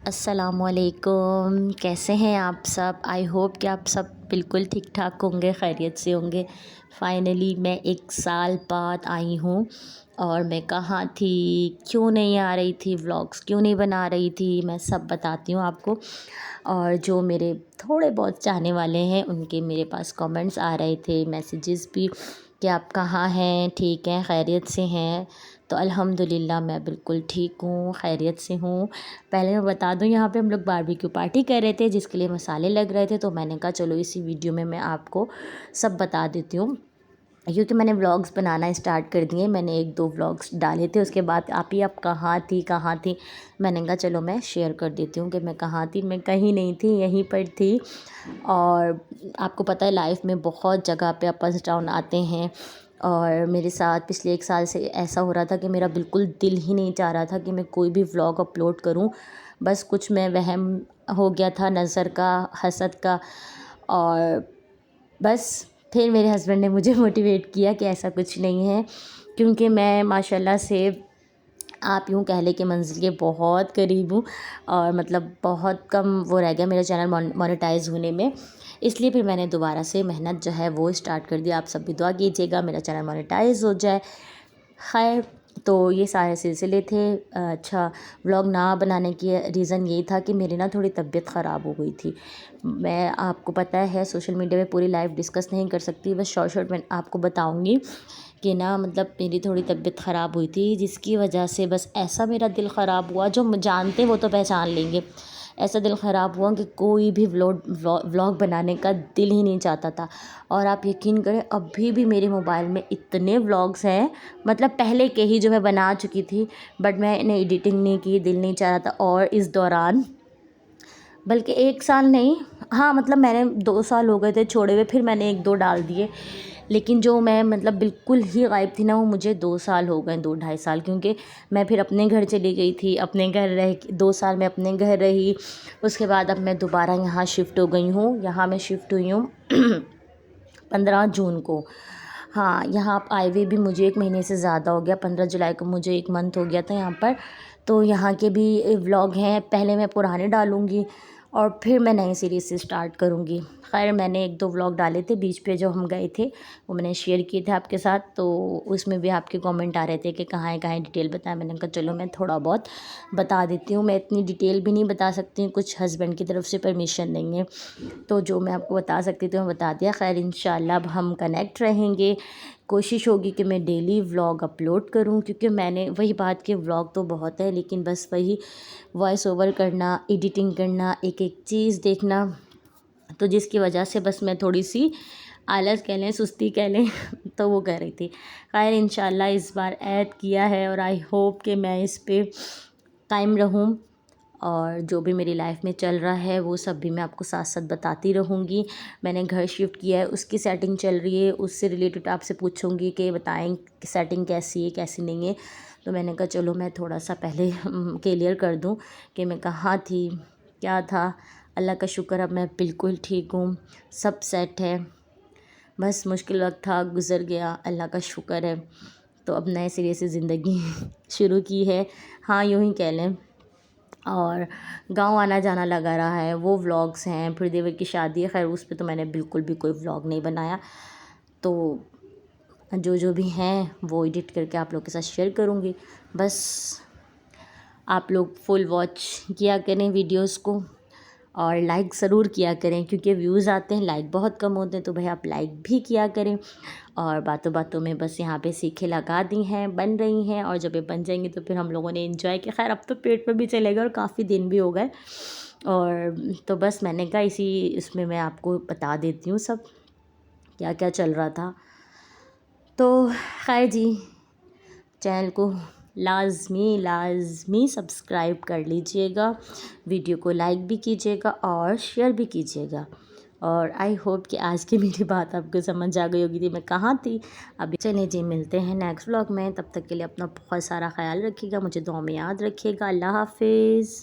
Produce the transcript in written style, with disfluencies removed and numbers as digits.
अस्सलामुअलैकुम, कैसे हैं आप सब। आई होप कि आप सब बिल्कुल ठीक ठाक होंगे, खैरियत से होंगे। फाइनली मैं 1 साल बाद आई हूँ और मैं कहाँ थी, क्यों नहीं आ रही थी, व्लॉग्स क्यों नहीं बना रही थी, मैं सब बताती हूँ आपको। और जो मेरे थोड़े बहुत चाहने वाले हैं उनके मेरे पास कमेंट्स आ रहे थे, मैसेजेस भी कि आप कहाँ हैं, ठीक हैं, खैरियत से हैं। तो अल्हम्दुलिल्लाह मैं बिल्कुल ठीक हूँ, खैरियत से हूँ। पहले मैं बता दूँ, यहाँ पे हम लोग बारबेक्यू पार्टी कर रहे थे जिसके लिए मसाले लग रहे थे, तो मैंने कहा चलो इसी वीडियो में मैं आपको सब बता देती हूँ। क्योंकि मैंने व्लॉग्स बनाना स्टार्ट कर दिए, मैंने 1-2 व्लॉग्स डाले थे। उसके बाद आप कहाँ थी कहाँ थी, मैंने कहा चलो मैं शेयर कर देती हूँ कि मैं कहाँ थी। मैं कहीं नहीं थी, यहीं पर थी। और आपको पता है लाइफ में बहुत जगह पे अप्स डाउन आते हैं, और मेरे साथ पिछले 1 साल से ऐसा हो रहा था कि मेरा बिल्कुल दिल ही नहीं चाह रहा था कि मैं कोई भी व्लॉग अपलोड करूं। बस कुछ मैं वहम हो गया था, नज़र का, हसद का। और बस फिर मेरे हस्बैंड ने मुझे मोटिवेट किया कि ऐसा कुछ नहीं है, क्योंकि मैं माशाल्लाह से आप यूँ कह लें कि मंज़िल के बहुत करीब हूँ। और मतलब बहुत कम वो रह गया मेरा चैनल मोनेटाइज़ होने में। इसलिए फिर मैंने दोबारा से मेहनत जो है वो स्टार्ट कर दी। आप सब भी दुआ कीजिएगा मेरा चैनल मोनेटाइज़ हो जाए। ख़ैर, तो ये सारे सिलसिले थे। अच्छा, व्लॉग ना बनाने की रीज़न ये था कि मेरी ना थोड़ी तबीयत ख़राब हो गई थी। मैं, आपको पता है, सोशल मीडिया पे पूरी लाइफ़ डिस्कस नहीं कर सकती, बस शॉर्ट में आपको बताऊँगी कि ना मतलब मेरी थोड़ी तबीयत ख़राब हुई थी, जिसकी वजह से बस ऐसा मेरा दिल ख़राब हुआ, जो जानते वो तो पहचान लेंगे। ऐसा दिल ख़राब हुआ कि कोई भी व्लॉग बनाने का दिल ही नहीं चाहता था। और आप यकीन करें, अभी भी मेरे मोबाइल में इतने व्लॉग्स हैं, मतलब पहले के ही जो मैं बना चुकी थी, बट मैंने एडिटिंग नहीं की, दिल नहीं चाह रहा था। और इस दौरान, बल्कि 1 साल नहीं, हाँ मतलब मैंने 2 साल हो गए थे छोड़े हुए, फिर मैंने 1-2 डाल दिए। लेकिन जो मैं मतलब बिल्कुल ही गायब थी ना, वो मुझे 2 साल हो गए, 2 ढाई साल, क्योंकि मैं फिर अपने घर चली गई थी। अपने घर रह 2 साल मैं अपने घर रही। उसके बाद अब मैं दोबारा यहाँ शिफ्ट हो गई हूँ। यहाँ मैं शिफ्ट हुई हूँ 15 जून को। हाँ, यहाँ आप आए हुए भी मुझे 1 महीने से ज़्यादा हो गया। 15 जुलाई को मुझे 1 मंथ हो गया था यहाँ पर। तो यहाँ के भी व्लॉग हैं, पहले मैं पुराने डालूँगी और फिर मैं नए सीरीज़ से स्टार्ट करूँगी। ख़ैर, मैंने 1-2 व्लॉग डाले थे बीच पे, जो हम गए थे वो मैंने शेयर किए थे आपके साथ। तो उसमें भी आपके कमेंट आ रहे थे कि कहाँ है, कहाँ है, डिटेल बताएं। मैंने कहा चलो मैं थोड़ा बहुत बता देती हूँ। मैं इतनी डिटेल भी नहीं बता सकती हूँ, कुछ हस्बैंड की तरफ से परमिशन नहीं है, तो जो मैं आपको बता सकती थी मैं बता दिया। खैर, इंशाल्लाह अब हम कनेक्ट रहेंगे। कोशिश होगी कि मैं डेली व्लॉग अपलोड करूं, क्योंकि मैंने वही बात कि व्लॉग तो बहुत है, लेकिन बस वही वॉइस ओवर करना, एडिटिंग करना, एक एक चीज़ देखना, तो जिसकी वजह से बस मैं थोड़ी सी आलस कह लें, सुस्ती कह लें तो वो कर रही थी। खैर, इंशाल्लाह इस बार ऐड किया है और आई होप कि मैं इस पे कायम रहूं। और जो भी मेरी लाइफ में चल रहा है वो सब भी मैं आपको साथ साथ बताती रहूँगी। मैंने घर शिफ्ट किया है, उसकी सेटिंग चल रही है, उससे रिलेटेड आपसे पूछूँगी कि बताएं कि सेटिंग कैसी है, कैसी नहीं है। तो मैंने कहा चलो मैं थोड़ा सा पहले क्लियर कर दूं कि मैं कहाँ थी, क्या था। अल्लाह का शुक्र, अब मैं बिल्कुल ठीक हूँ, सब सेट है। बस मुश्किल वक्त था, गुज़र गया, अल्लाह का शुक्र है। तो अब नए सिरे से ज़िंदगी शुरू की है, हाँ यूँ ही कह लें। और गाँव आना जाना लगा रहा है, वो व्लॉग्स हैं। फिर देवर की शादी है, खैर उस पे तो मैंने बिल्कुल भी कोई व्लॉग नहीं बनाया। तो जो जो भी हैं वो एडिट करके आप लोग के साथ शेयर करूँगी। बस आप लोग फुल वॉच किया करें वीडियोज़ को, और लाइक ज़रूर किया करें, क्योंकि व्यूज़ आते हैं, लाइक बहुत कम होते हैं, तो भाई आप लाइक भी किया करें। और बातों बातों में बस यहाँ पे सीखें लगा दी हैं, बन रही हैं, और जब ये बन जाएंगी तो फिर हम लोगों ने एंजॉय किया। खैर, अब तो पेट पे भी चलेगा और काफ़ी दिन भी हो गए। और तो बस मैंने कहा इसी इसमें मैं आपको बता देती हूँ सब क्या क्या चल रहा था। तो खैर जी, चैनल को लाज़मी सब्सक्राइब कर लीजिएगा, वीडियो को लाइक भी कीजिएगा और शेयर भी कीजिएगा। और आई होप कि आज की मेरी बात आपको समझ आ गई होगी थी मैं कहाँ थी। अभी चलिए जी, मिलते हैं नेक्स्ट व्लॉग में। तब तक के लिए अपना बहुत सारा ख्याल रखिएगा, मुझे दुआ में याद रखिएगा। अल्लाह हाफिज़।